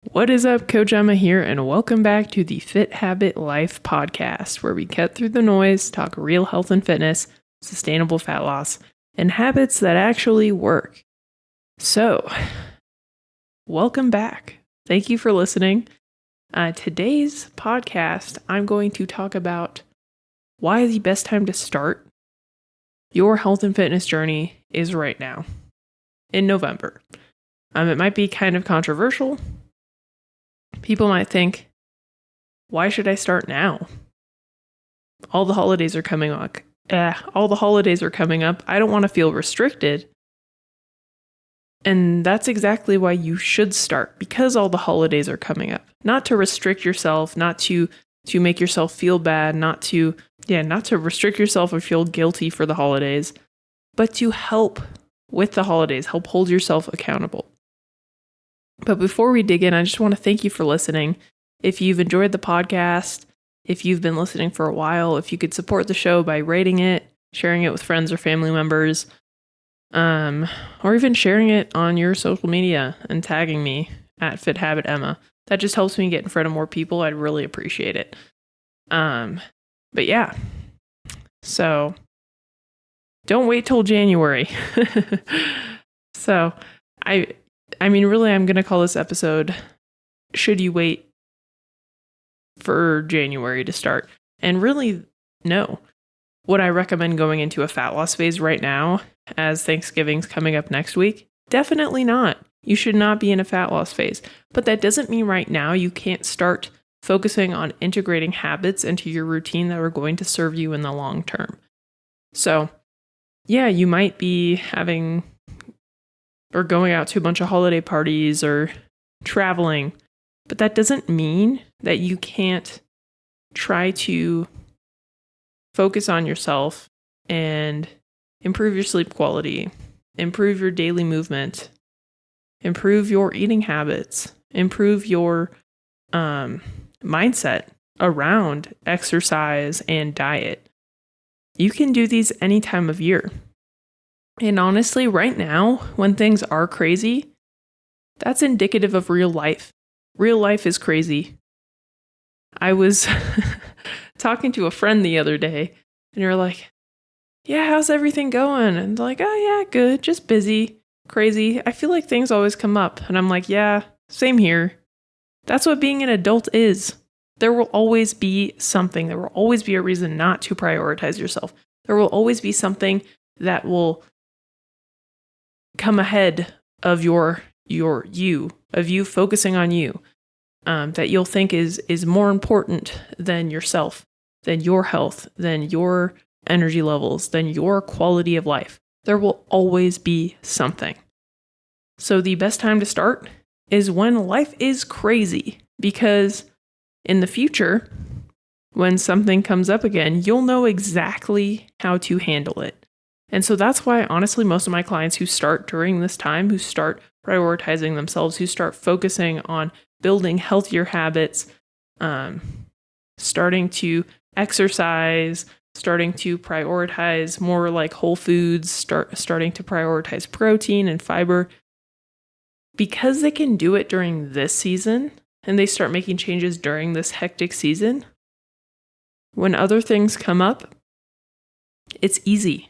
What is up, Coach Emma here, and welcome back to the Fit Habit Life podcast, where we cut through the noise, talk real health and fitness, sustainable fat loss, and habits that actually work. So, welcome back. Thank you for listening. Today's podcast, I'm going to talk about why the best time to start your health and fitness journey is right now, in November. It might be kind of controversial. People might think, why should I start now? All the holidays are coming up. I don't want to feel restricted. And that's exactly why you should start, because all the holidays are coming up. Not to restrict yourself, not to make yourself feel bad, not to restrict yourself or feel guilty for the holidays, but to help with the holidays, help hold yourself accountable. But before we dig in, I just want to thank you for listening. If you've enjoyed the podcast, if you've been listening for a while, if you could support the show by rating it, sharing it with friends or family members, or even sharing it on your social media and tagging me at Fit Habit Emma. That just helps me get in front of more people. I'd really appreciate it. But yeah, so don't wait till January. So really, I'm going to call this episode, Should You Wait for January to Start? And really, no. Would I recommend going into a fat loss phase right now, as Thanksgiving's coming up next week? Definitely not. You should not be in a fat loss phase. But that doesn't mean right now you can't start focusing on integrating habits into your routine that are going to serve you in the long term. So, yeah, you might be having or going out to a bunch of holiday parties or traveling. But that doesn't mean that you can't try to focus on yourself and improve your sleep quality, improve your daily movement, improve your eating habits, improve your mindset around exercise and diet. You can do these any time of year. And honestly, right now, when things are crazy, that's indicative of real life. Real life is crazy. I was talking to a friend the other day, and you're like, yeah, how's everything going? And like, oh yeah, good, just busy, crazy. I feel like things always come up. And I'm like, yeah, same here. That's what being an adult is. There will always be something. There will always be a reason not to prioritize yourself. There will always be something that will come ahead of you focusing on you, that you'll think is more important than yourself, than your health, than your energy levels, than your quality of life. There will always be something. So the best time to start is when life is crazy, because in the future, when something comes up again, you'll know exactly how to handle it. And so that's why, honestly, most of my clients who start during this time, who start prioritizing themselves, who start focusing on building healthier habits, starting to exercise, starting to prioritize more like whole foods, starting to prioritize protein and fiber, because they can do it during this season and they start making changes during this hectic season, when other things come up, it's easy.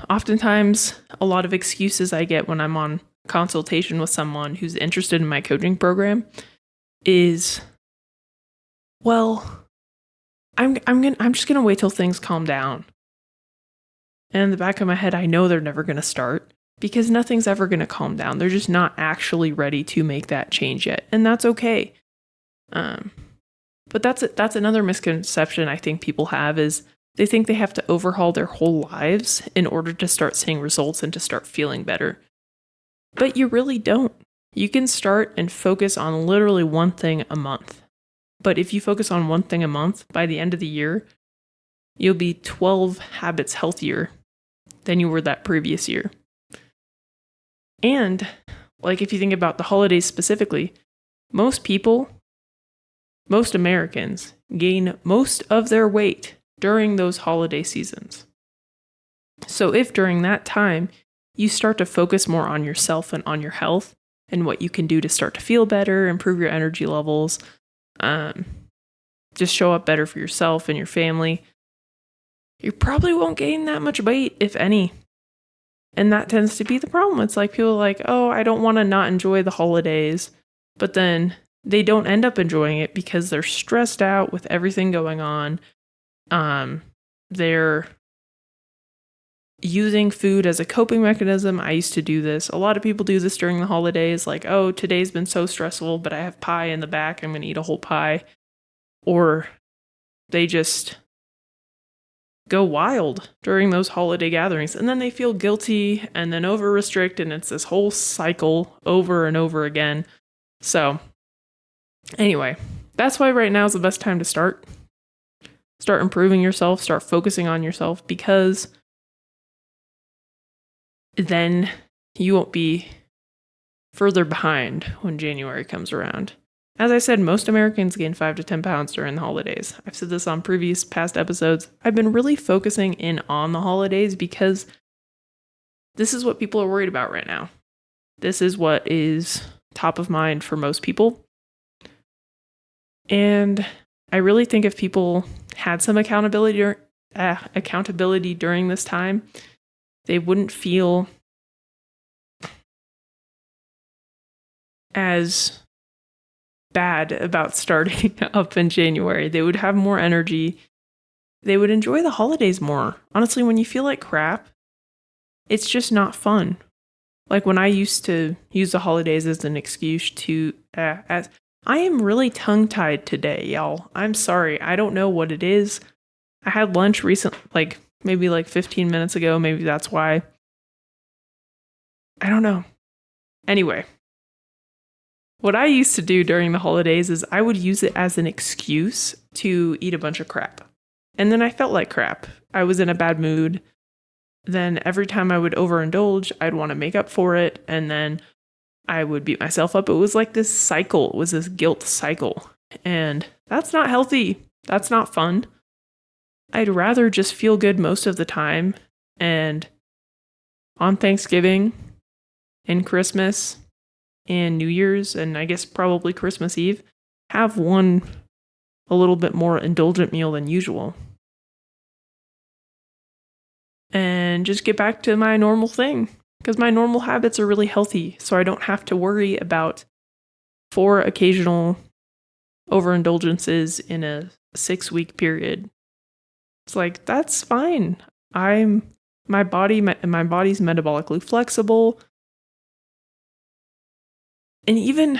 Oftentimes, a lot of excuses I get when I'm on consultation with someone who's interested in my coaching program is, well, I'm just gonna wait till things calm down. And in the back of my head, I know they're never gonna start, because nothing's ever gonna calm down. They're just not actually ready to make that change yet, and that's okay. But that's another misconception I think people have, is they think they have to overhaul their whole lives in order to start seeing results and to start feeling better. But you really don't. You can start and focus on literally one thing a month. But if you focus on one thing a month, by the end of the year, you'll be 12 habits healthier than you were that previous year. And like, if you think about the holidays specifically, most Americans gain most of their weight during those holiday seasons. So if during that time you start to focus more on yourself and on your health, and what you can do to start to feel better, improve your energy levels, just show up better for yourself and your family, you probably won't gain that much weight, if any. And that tends to be the problem. It's like people are like, oh, I don't want to not enjoy the holidays. But then they don't end up enjoying it because they're stressed out with everything going on. They're using food as a coping mechanism. I used to do this. A lot of people do this during the holidays. Like, oh, today's been so stressful, but I have pie in the back. I'm going to eat a whole pie. Or they just go wild during those holiday gatherings, and then they feel guilty and then over restrict, and it's this whole cycle over and over again. So anyway, that's why right now is the best time to start improving yourself, start focusing on yourself, because then you won't be further behind when January comes around. As I said, most Americans gain 5 to 10 pounds during the holidays. I've said this on past episodes. I've been really focusing in on the holidays because this is what people are worried about right now. This is what is top of mind for most people. And I really think if people had some accountability during this time, they wouldn't feel as bad about starting up in January. They would have more energy. They would enjoy the holidays more. Honestly, when you feel like crap, it's just not fun. Like when I used to use the holidays as an excuse to, I am really tongue-tied today, y'all. I'm sorry. I don't know what it is. I had lunch recently, maybe 15 minutes ago. Maybe that's why. I don't know. Anyway. What I used to do during the holidays is I would use it as an excuse to eat a bunch of crap. And then I felt like crap. I was in a bad mood. Then every time I would overindulge, I'd want to make up for it. And then I would beat myself up. It was like this cycle. It was this guilt cycle. And that's not healthy. That's not fun. I'd rather just feel good most of the time. And on Thanksgiving and Christmas and New Year's, and I guess probably Christmas Eve, have a little bit more indulgent meal than usual. And just get back to my normal thing, because my normal habits are really healthy, so I don't have to worry about 4 occasional overindulgences in a 6-week period. It's like, that's fine. My body's metabolically flexible. And even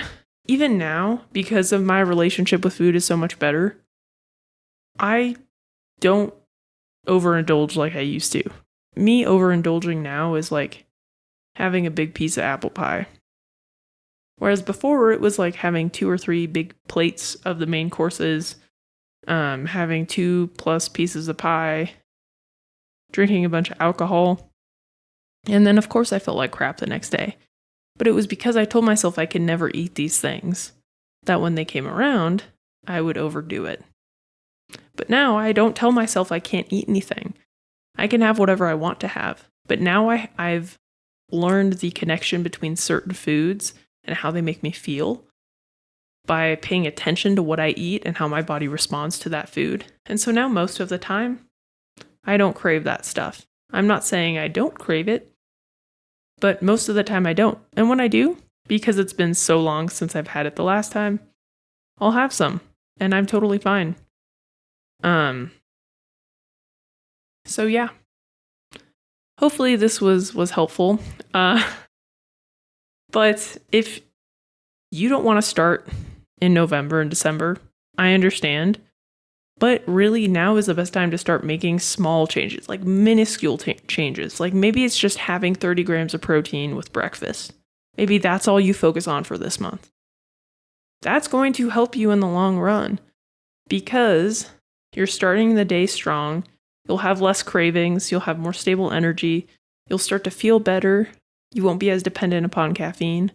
now, because of my relationship with food is so much better, I don't overindulge like I used to. Me overindulging now is like having a big piece of apple pie. Whereas before, it was like having 2 or 3 big plates of the main courses, having 2+ pieces of pie, drinking a bunch of alcohol. And then, of course, I felt like crap the next day. But it was because I told myself I could never eat these things, that when they came around, I would overdo it. But now I don't tell myself I can't eat anything. I can have whatever I want to have. But now I've learned the connection between certain foods and how they make me feel by paying attention to what I eat and how my body responds to that food. And so now most of the time, I don't crave that stuff. I'm not saying I don't crave it, but most of the time I don't. And when I do, because it's been so long since I've had it the last time, I'll have some, and I'm totally fine. So yeah. Hopefully this was helpful. But if you don't want to start in November and December, I understand. But really, now is the best time to start making small changes, like minuscule changes. Like maybe it's just having 30 grams of protein with breakfast. Maybe that's all you focus on for this month. That's going to help you in the long run because you're starting the day strong. You'll have less cravings. You'll have more stable energy. You'll start to feel better. You won't be as dependent upon caffeine.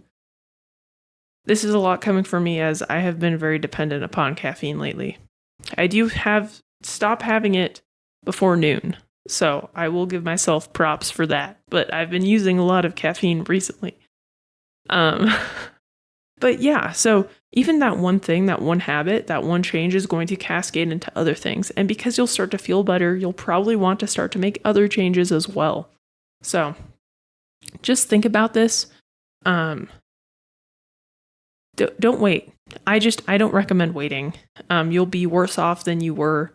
This is a lot coming from me as I have been very dependent upon caffeine lately. I do stop having it before noon, so I will give myself props for that, but I've been using a lot of caffeine recently. Um, but yeah, so even that one thing, that one habit, that one change is going to cascade into other things. And because you'll start to feel better, you'll probably want to start to make other changes as well. So just think about this. Don't wait. I don't recommend waiting. You'll be worse off than you were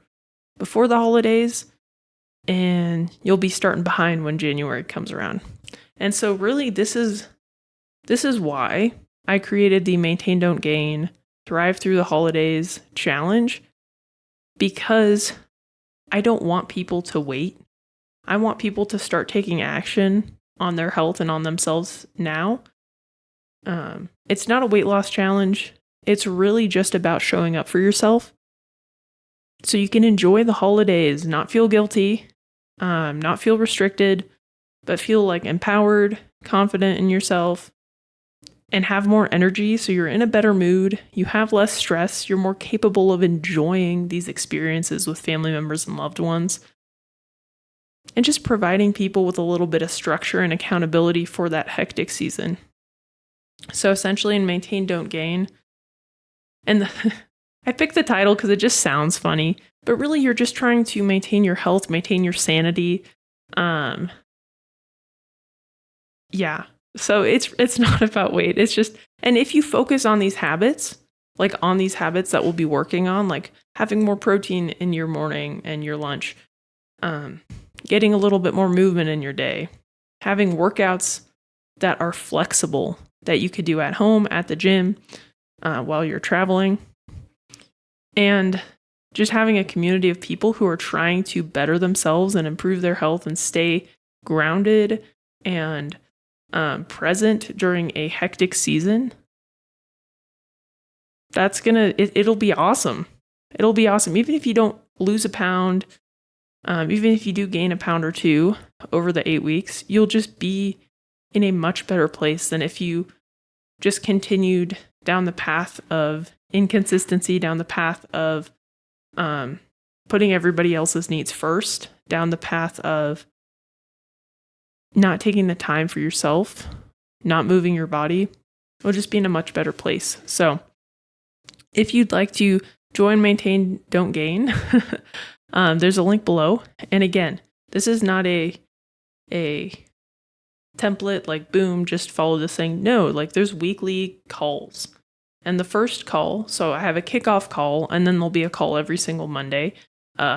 before the holidays, and you'll be starting behind when January comes around. And so really this is why I created the Maintain Don't Gain Thrive Through the Holidays challenge, because I don't want people to wait. I want people to start taking action on their health and on themselves now. It's not a weight loss challenge. It's really just about showing up for yourself so you can enjoy the holidays, not feel guilty, not feel restricted, but feel like empowered, confident in yourself, and have more energy. So you're in a better mood. You have less stress. You're more capable of enjoying these experiences with family members and loved ones. And just providing people with a little bit of structure and accountability for that hectic season. So essentially in Maintain Don't Gain, and I picked the title because it just sounds funny, but really you're just trying to maintain your health, maintain your sanity. Yeah. So it's not about weight. It's just, and if you focus on these habits, like on these habits that we'll be working on, like having more protein in your morning and your lunch, getting a little bit more movement in your day, having workouts that are flexible that you could do at home, at the gym, while you're traveling, and just having a community of people who are trying to better themselves and improve their health and stay grounded and present during a hectic season. That's it'll be awesome. It'll be awesome. Even if you don't lose a pound, even if you do gain a pound or two over the 8 weeks, you'll just be in a much better place than if you just continued down the path of inconsistency, down the path of putting everybody else's needs first, down the path of not taking the time for yourself, not moving your body. You'll just be in a much better place. So if you'd like to join Maintain Don't Gain, there's a link below. And again, this is not a template like boom, just follow this thing. No, like there's weekly calls. And the first call, so I have a kickoff call, and then there'll be a call every single Monday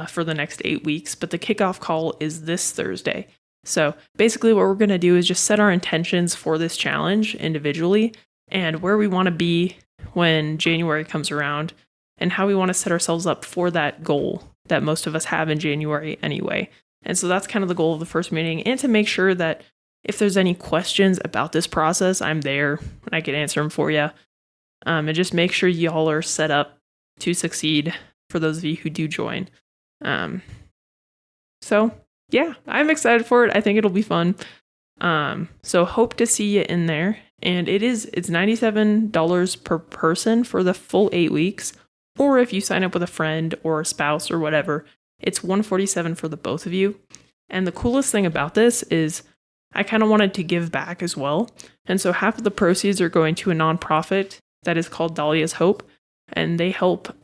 for the next 8 weeks. But the kickoff call is this Thursday. So basically what we're going to do is just set our intentions for this challenge individually and where we want to be when January comes around and how we want to set ourselves up for that goal that most of us have in January anyway. And so that's kind of the goal of the first meeting, and to make sure that if there's any questions about this process, I'm there and I can answer them for you. And just make sure y'all are set up to succeed for those of you who do join. So yeah, I'm excited for it. I think it'll be fun. So hope to see you in there. And it's $97 per person for the full 8 weeks. Or if you sign up with a friend or a spouse or whatever, it's $147 for the both of you. And the coolest thing about this is I kind of wanted to give back as well. And so half of the proceeds are going to a nonprofit that is called Dahlia's Hope. And they help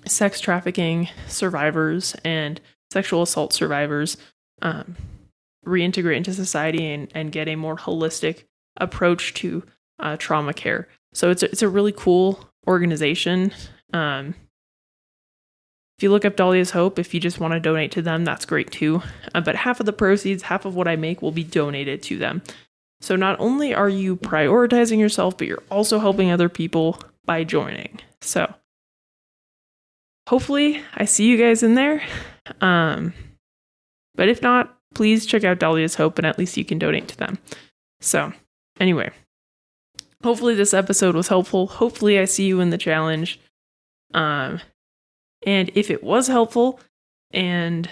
sex trafficking survivors and sexual assault survivors reintegrate into society and get a more holistic approach to trauma care. So it's a really cool organization. If you look up Dahlia's Hope, if you just want to donate to them, that's great too. But half of the proceeds, half of what I make will be donated to them. So not only are you prioritizing yourself, but you're also helping other people by joining. So hopefully I see you guys in there. But if not, please check out Dahlia's Hope and at least you can donate to them. So anyway, hopefully this episode was helpful. Hopefully I see you in the challenge. And if it was helpful and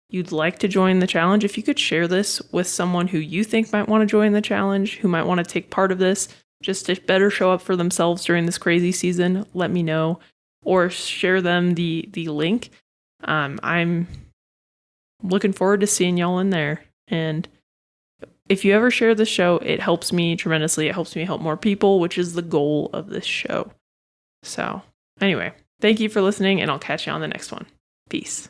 you'd like to join the challenge, if you could share this with someone who you think might want to join the challenge, who might want to take part of this, just to better show up for themselves during this crazy season, let me know. Or share them the link. I'm looking forward to seeing y'all in there. And If you ever share this show, it helps me tremendously. It helps me help more people, which is the goal of this show. So anyway, thank you for listening, and I'll catch you on the next one. Peace.